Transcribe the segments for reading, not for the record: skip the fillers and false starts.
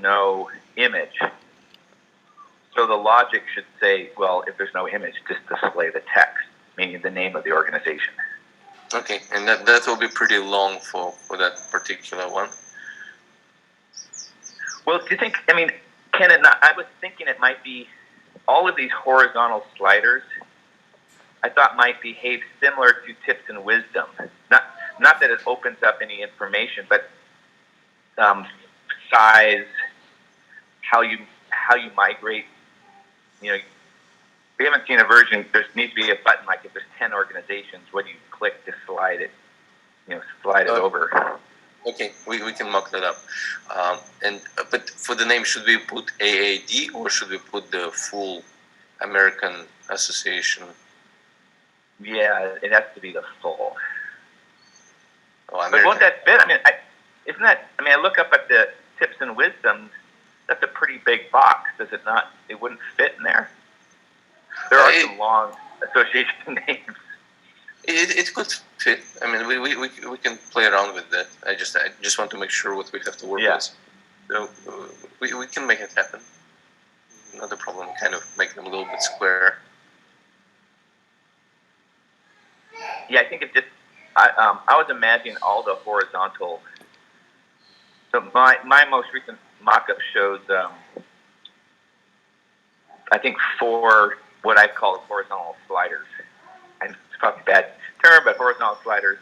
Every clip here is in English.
no image. So the logic should say, well, if there's no image, just display the text, meaning the name of the organization. Okay, and that will be pretty long for that particular one. Well, do you think, can it not? I was thinking it might be all of these horizontal sliders, I thought might behave similar to tips and wisdom. Not that it opens up any information, but size, how you migrate. We haven't seen a version. There needs to be a button like if there's 10 organizations, what do you click to slide it? Slide it over. Okay, we can mock that up. But for the name, should we put AAD or should we put the full American Association? Yeah, it has to be the full. Oh, but won't that fit? Isn't that? I look up at the tips and wisdoms. That's a pretty big box. Does it not? It wouldn't fit in there. There are some long association names. It could fit. We can play around with that. I just want to make sure what we have to work with. So we can make it happen. Not a problem. Kind of make them a little bit square. Yeah, I think it just. I was imagining all the horizontal. So my most recent mock-up shows, I think 4 what I call horizontal sliders. And it's probably a bad term, but horizontal sliders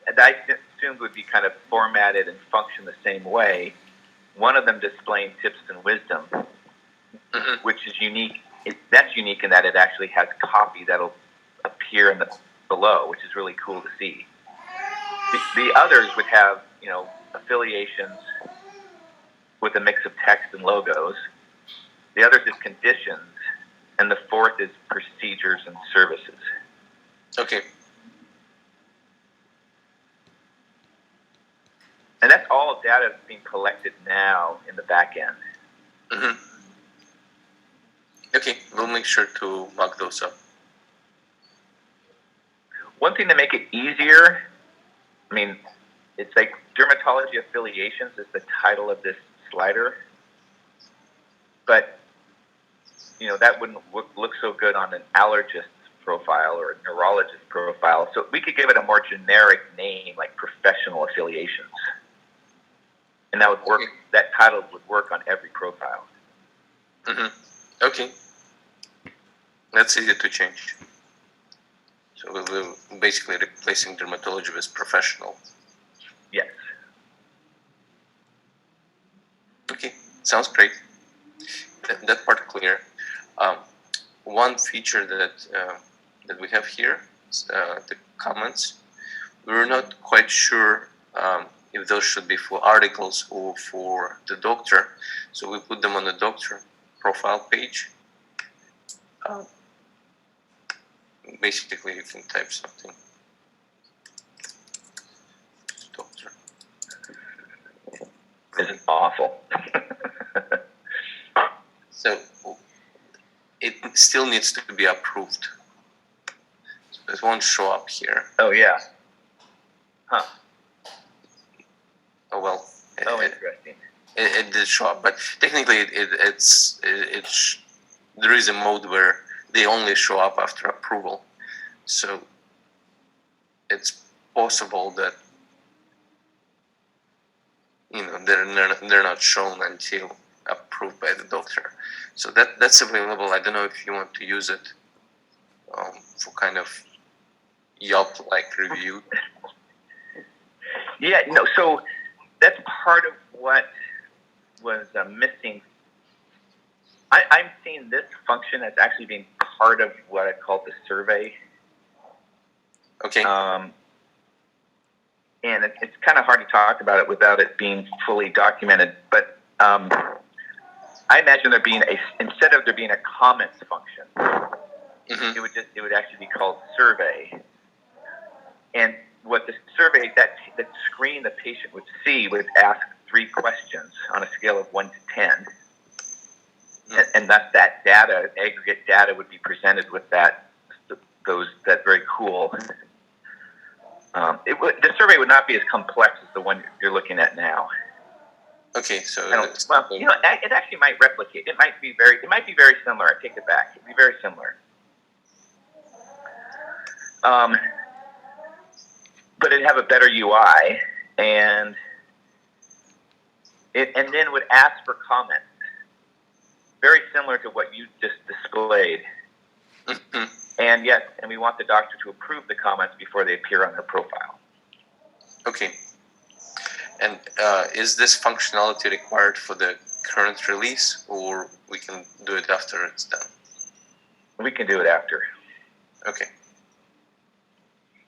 that I assumed would be kind of formatted and function the same way. One of them displaying tips and wisdom, which is unique. That's unique in that it actually has copy that'll appear in the below, which is really cool to see. The others would have, affiliations with a mix of text and logos. The others is conditions, and the fourth is procedures and services. Okay. And that's all data that's being collected now in the back end. Mm-hmm. Okay, we'll make sure to mock those up. One thing to make it easier, it's like dermatology affiliations is the title of this slider. But, that wouldn't look so good on an allergist's profile or a neurologist's profile. So we could give it a more generic name like professional affiliations. And that would work. Okay. That title would work on every profile. Mm-hmm. Okay. That's easy to change. So we're basically replacing dermatology with professional. Yes. Okay, sounds great. That part clear. One feature that we have here is the comments. We're not quite sure if those should be for articles or for the doctor, so we put them on the doctor profile page. Basically, you can type something. Doctor. This is awful. So it still needs to be approved. So it won't show up here. Oh yeah. Huh. Oh well. Interesting. It did show up, but technically it's there is a mode where they only show up after approval. So it's possible that they're not shown until approved by the doctor. So that's available. I don't know if you want to use it for kind of Yelp-like review. Yeah, so that's part of what was missing. I'm seeing this function as actually being part of what I call the survey. Okay. And it's kind of hard to talk about it without it being fully documented. But I imagine there being instead of there being a comments function, it would actually be called survey. And what the survey, that screen the patient would see would ask 3 questions on a scale of 1 to 10. And that data, aggregate data, would be presented with that very cool. The survey would not be as complex as the one you're looking at now. Okay, so it actually might replicate. It might be very similar. I take it back. It'd be very similar. But it'd have a better UI, and then would ask for comments, very similar to what you just displayed. And we want the doctor to approve the comments before they appear on their profile. Okay. And is this functionality required for the current release, or we can do it after it's done? We can do it after. Okay.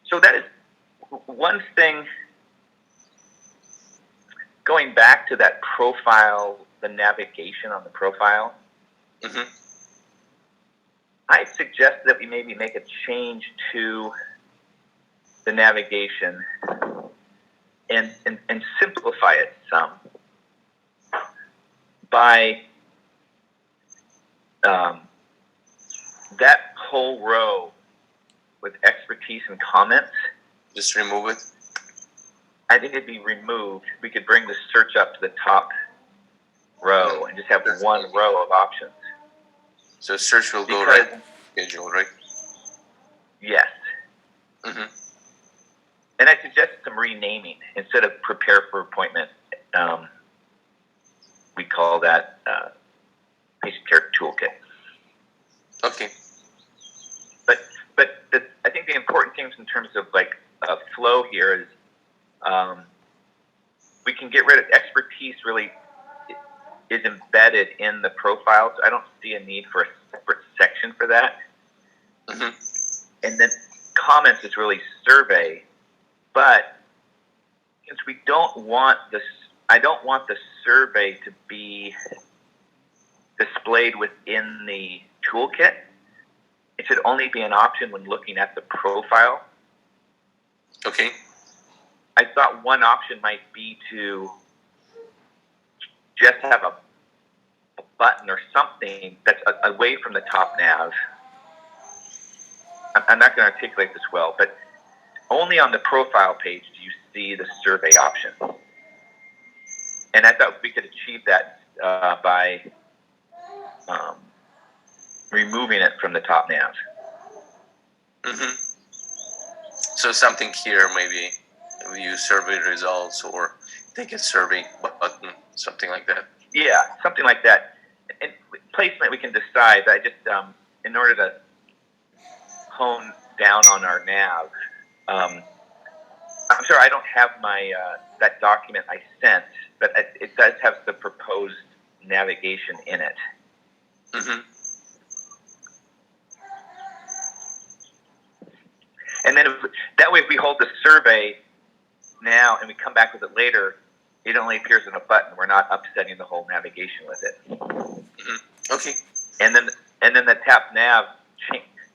So that is one thing. Going back to that profile, the navigation on the profile, I suggest that we maybe make a change to the navigation and simplify it some by that whole row with expertise and comments. Just remove it? I think it'd be removed. We could bring the search up to the top row and just have one row of options. So search will go right schedule, right? Yes. And I suggest some renaming. Instead of prepare for appointment, we call that patient care toolkit. Okay. But I think the important things in terms of flow here is we can get rid of expertise. Really is embedded in the profile, so I don't see a need for a separate section for that. And then comments is really survey, but since we don't want this, I don't want the survey to be displayed within the toolkit. It should only be an option when looking at the profile. Okay. I thought one option might be to just have a button or something that's away from the top nav. I'm not going to articulate this well, but only on the profile page do you see the survey option. And I thought we could achieve that by removing it from the top nav. So something here, maybe view survey results or take a survey button, something like that. Yeah, something like that. And placement we can decide. I just, in order to hone down on our nav, I'm sorry I don't have my that document I sent, but it does have the proposed navigation in it. And then that way, if we hold the survey now and we come back with it later, it only appears in a button. We're not upsetting the whole navigation with it. Okay. And then the tap nav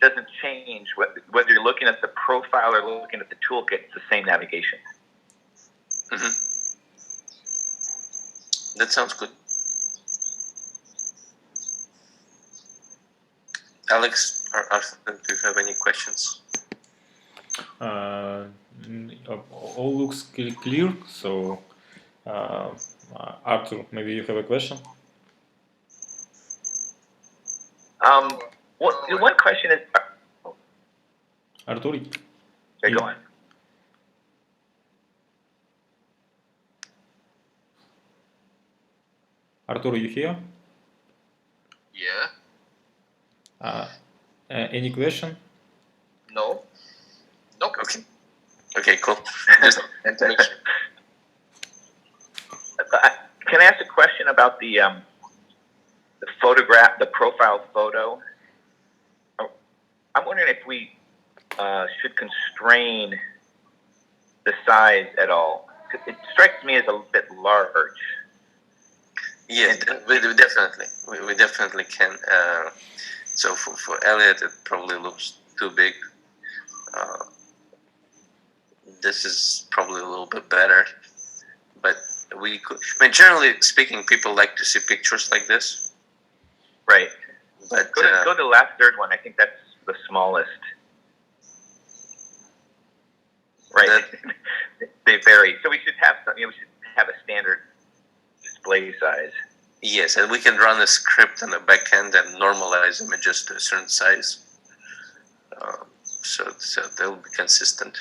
doesn't change whether you're looking at the profile or looking at the toolkit. It's the same navigation. That sounds good. Alex or Arthur, do you have any questions? All looks clear. So, Arthur, maybe you have a question? One question is... Arthur? Okay, go on. Arthur, you here? Yeah. Any question? No. Nope. Okay, cool. Just to make sure. Can I ask a question about the photograph, the profile photo? I'm wondering if we should constrain the size at all. It strikes me as a bit large. Yes, we definitely can. So for Elliot, it probably looks too big. This is probably a little bit better, but we could. I mean, generally speaking, people like to see pictures like this. Right. But go to the last third one. I think that's the smallest. Right. They vary. So we should have something. We should have a standard display size. Yes, and we can run a script on the back end and normalize images to a certain size. So they'll be consistent.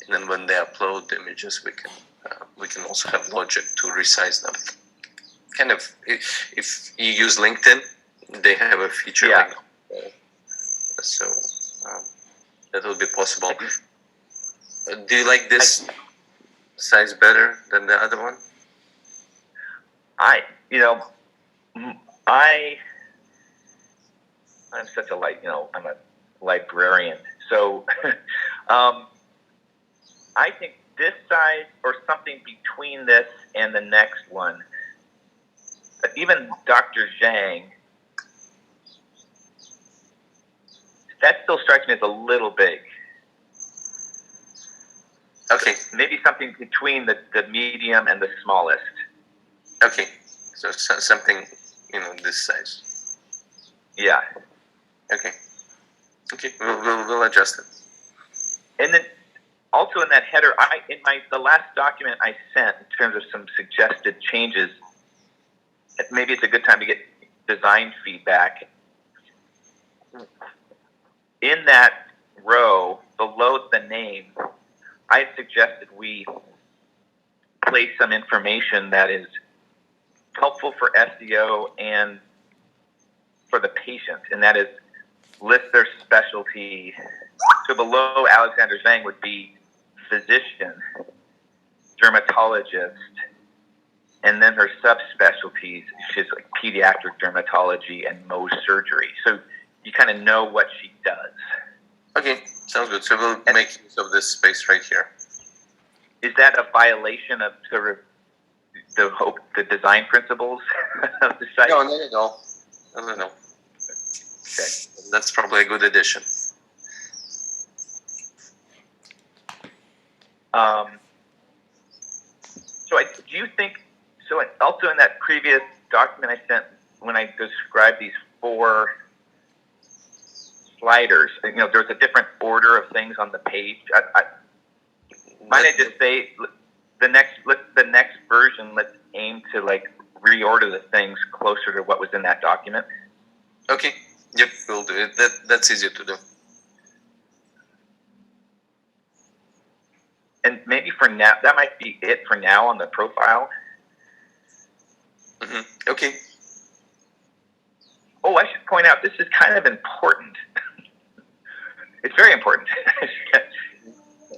And then when they upload the images, we can also have logic to resize them. Kind of, if you use LinkedIn, they have a feature like that. So that will be possible. Do you like this size better than the other one? I'm such a I'm a librarian. So I think this size or something between this and the next one, but even Dr. Zhang, that still strikes me as a little big. Okay. Maybe something between the medium and the smallest. Okay. So something, this size. Yeah. Okay. Okay. We'll adjust it. And then also in that header, the last document I sent in terms of some suggested changes, maybe it's a good time to get design feedback. In that row, below the name, I suggested we place some information that is helpful for SEO and for the patient, and that is list their specialty. So below Alexander Zhang would be physician, dermatologist, and then her subspecialties, she's like pediatric dermatology and Mohs surgery. So you kind of know what she does. Okay, sounds good. So we'll make use of this space right here. Is that a violation of sort of the design principles of the site? No, not at all. No. Okay. That's probably a good addition. Do you think, also in that previous document I sent, when I described these 4 sliders, there's a different order of things on the page. Might I just say the next version, let's aim to reorder the things closer to what was in that document? Okay. Yep, we'll do it. That's easy to do. And maybe for now, that might be it for now on the profile. Mm-hmm. Okay. Oh, I should point out, this is kind of important. It's very important.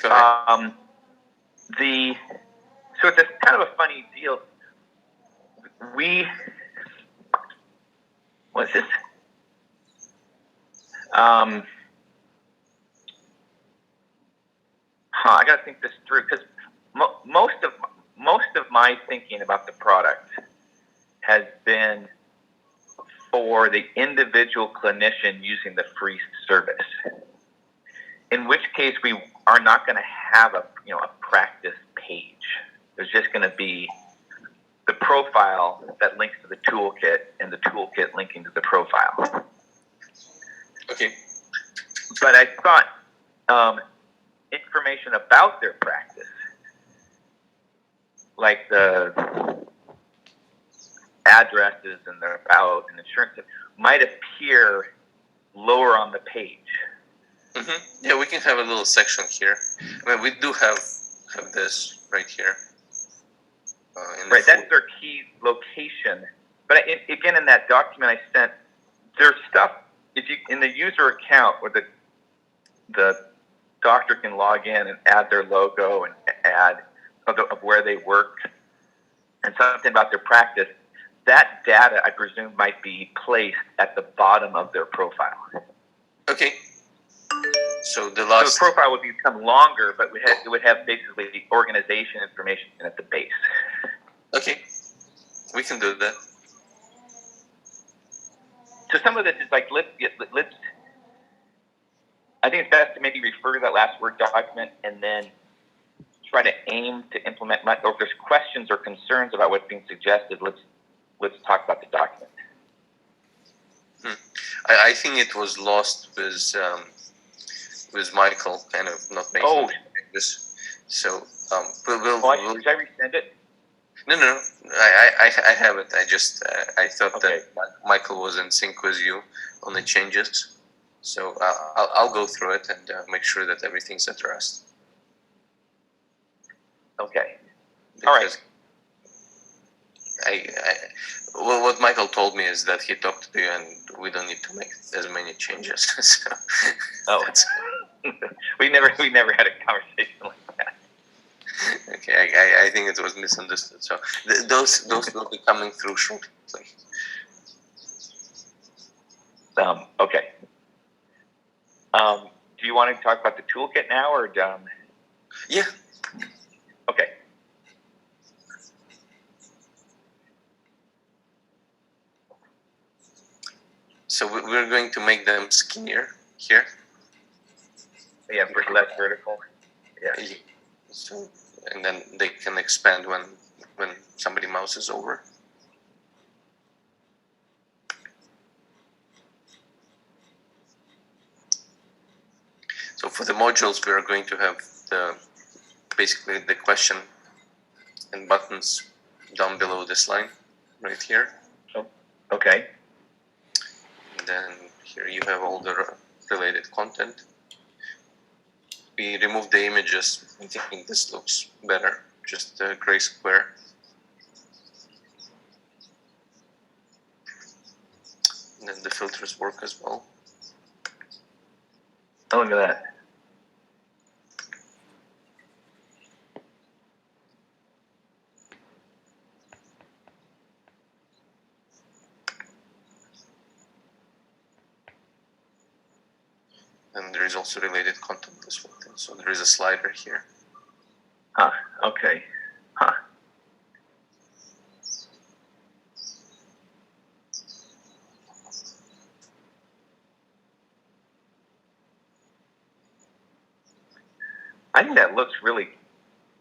Go ahead. So it's kind of a funny deal. What's this? I got to think this through, because most of my thinking about the product has been for the individual clinician using the free service. In which case, we are not going to have a practice page. There's just going to be the profile that links to the toolkit, and the toolkit linking to the profile. Okay. But I thought information about their practice, like the addresses and their about and insurance, might appear lower on the page. Mm-hmm. Yeah, we can have a little section here. I mean, we do have this right here. Right, that's their key location. But again, in that document I sent, there's stuff, if you in the user account where the doctor can log in and add their logo and add of where they work and something about their practice, that data, I presume, might be placed at the bottom of their profile. Okay. So the profile would become longer, but it would have basically the organization information at the base. Okay. We can do that. So some of this is let's. I think it's best to maybe refer to that last Word document and then try to aim to implement. Or if there's questions or concerns about what's being suggested, let's talk about the document. I think it was lost with Michael kind of not making this. So we'll should I resend it? No. I have it. I just I thought Okay. that Michael was in sync with you on the changes, so I'll go through it and make sure that everything's addressed. Okay. All right. Well, what Michael told me is that he talked to you, and we don't need to make as many changes. So Oh. we never had a conversation like that. okay, I think it was misunderstood. So those will be coming through shortly. Okay. Do you want to talk about the toolkit now, or Yeah. Okay. So we're going to make them skinnier here. Yeah, for less vertical. Yeah. So, and then they can expand when somebody mouses over. So for the modules, we are going to have basically the question and buttons down below this line, right here. Okay. And then here you have all the related content. We remove the images. I think this looks better. Just a gray square. And then the filters work as well. Oh, look at that. And there is also related content as well. So there is a slider here. Huh. Okay. Huh. I think that looks really.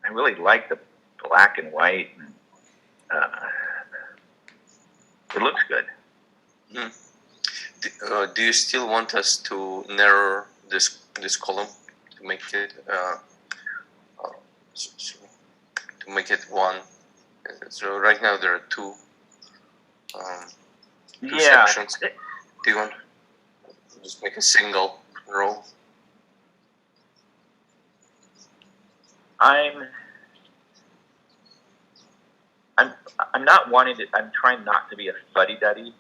I really like the black and white. It looks good. Do you still want us to narrow this column to make it one? So right now there are two Yeah. sections. Do you want to just make a single row? I'm not wanting to. I'm trying not to be a fuddy-duddy,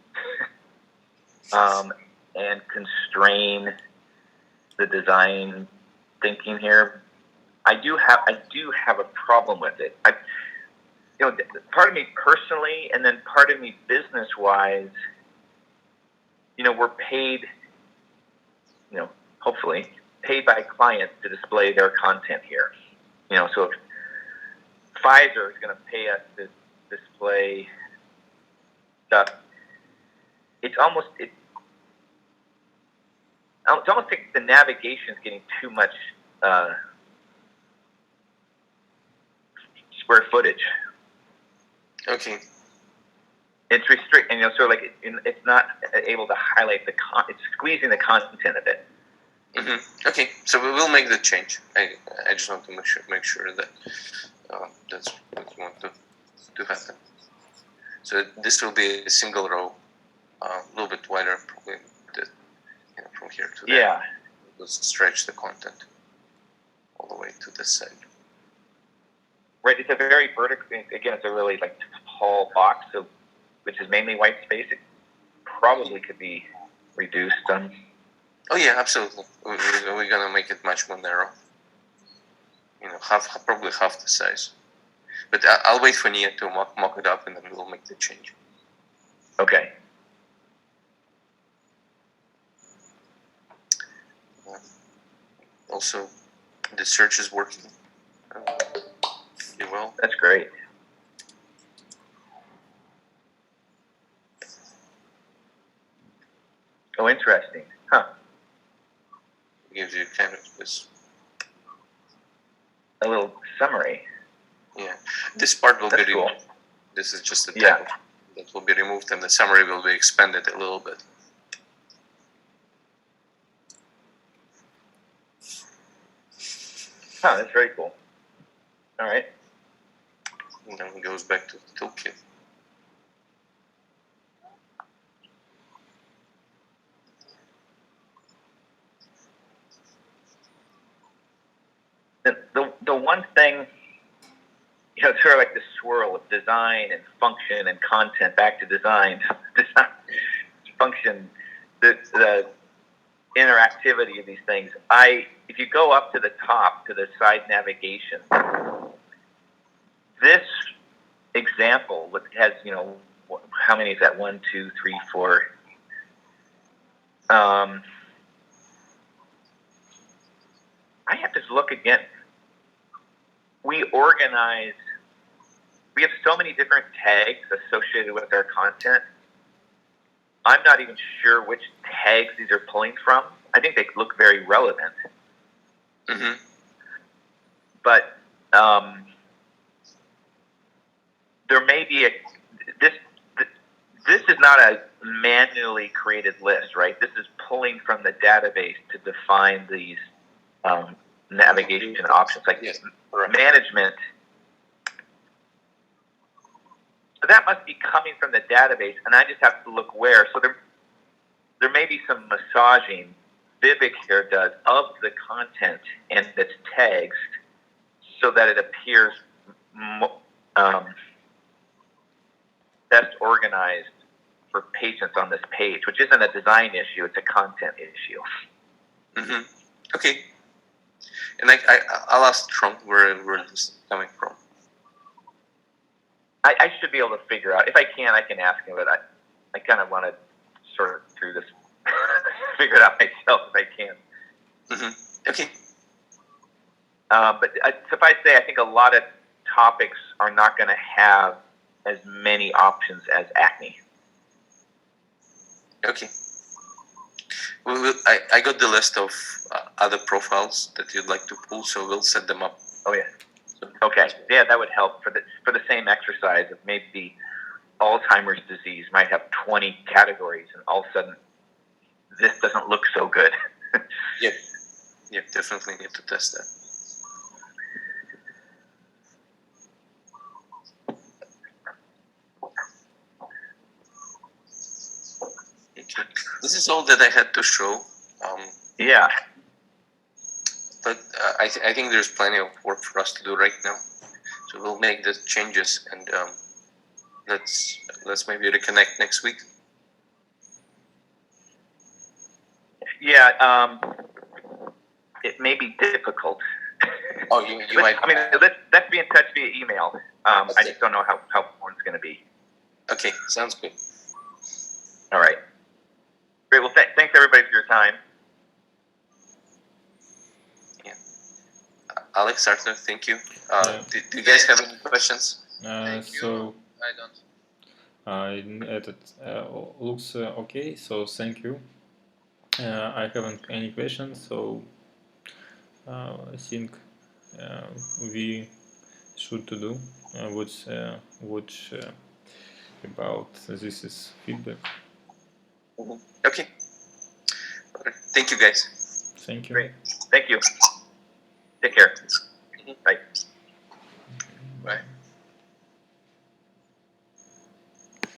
and constrain the design thinking here. I do have a problem with it. Part of me personally, and then part of me business-wise, we're paid, hopefully paid by clients to display their content here. So if Pfizer is going to pay us to display stuff, it's almost like the navigation is getting too much square footage. Okay. It's restricting, sort of like it's not able to highlight it's squeezing the content a bit. Mm-hmm. Okay, so we will make the change. I just want to make sure that that's what you want to happen. So this will be a single row, a little bit wider, probably from here to there. Yeah. We'll stretch the content all the way to this side. Right. It's a very vertical. Again, it's a really tall box, which is mainly white space. It probably could be reduced. Oh yeah, absolutely. We're gonna make it much more narrow. Probably half the size. But I'll wait for Nia to mock it up, and then we'll make the change. Okay. Also, the search is working pretty well. That's great. Oh, interesting. Huh. It gives you kind of this. A little summary. Yeah. This part will That's be cool. removed. This is just the type that will be removed, and the summary will be expanded a little bit. Huh, that's very cool. All right. and then it goes back to the toolkit. The one thing, it's sort of like the swirl of design and function and content back to design, function, the interactivity of these things. If you go up to the top to the side navigation, this example has, how many is that? 1, 2, 3, 4. I have to look again. We have so many different tags associated with our content. I'm not even sure which tags these are pulling from. I think they look very relevant. Mm-hmm. But there may be this is not a manually created list, right? This is pulling from the database to define these navigation options, like Yes, correct. management. So that must be coming from the database, and I just have to look where. So there may be some massaging VivaCare does of the content and its tags so that it appears best organized for patients on this page, which isn't a design issue, it's a content issue. Mm-hmm. Okay. And I'll ask Trump where this is coming from. I should be able to figure out. If I can, I can ask him, but I kind of want to sort through this, figure it out myself if I can. Mm-hmm. Okay. But suffice to say, I think a lot of topics are not going to have as many options as acne. Okay. I got the list of other profiles that you'd like to pull, so we'll set them up. Oh yeah. Okay. Yeah, that would help for the same exercise of maybe Alzheimer's disease might have 20 categories, and all of a sudden this doesn't look so good. Yep. Yep. Definitely need to test that. Okay. This is all that I had to show. Yeah. But I think there's plenty of work for us to do right now. So we'll make the changes, and let's maybe reconnect next week. Yeah. It may be difficult. Oh, you might. I mean, let's be in touch via email. I Okay. just don't know how important it's going to be. Okay, sounds good. All right. Great. Well, thanks everybody for your time. Alex, Arthur, thank you. Yeah. Do you guys have any questions? Thank you. So I don't. it looks okay. So thank you. I haven't any questions. So I think we should to do what about this is feedback. Okay. Thank you, guys. Thank you. Great. Thank you. Take care. Bye.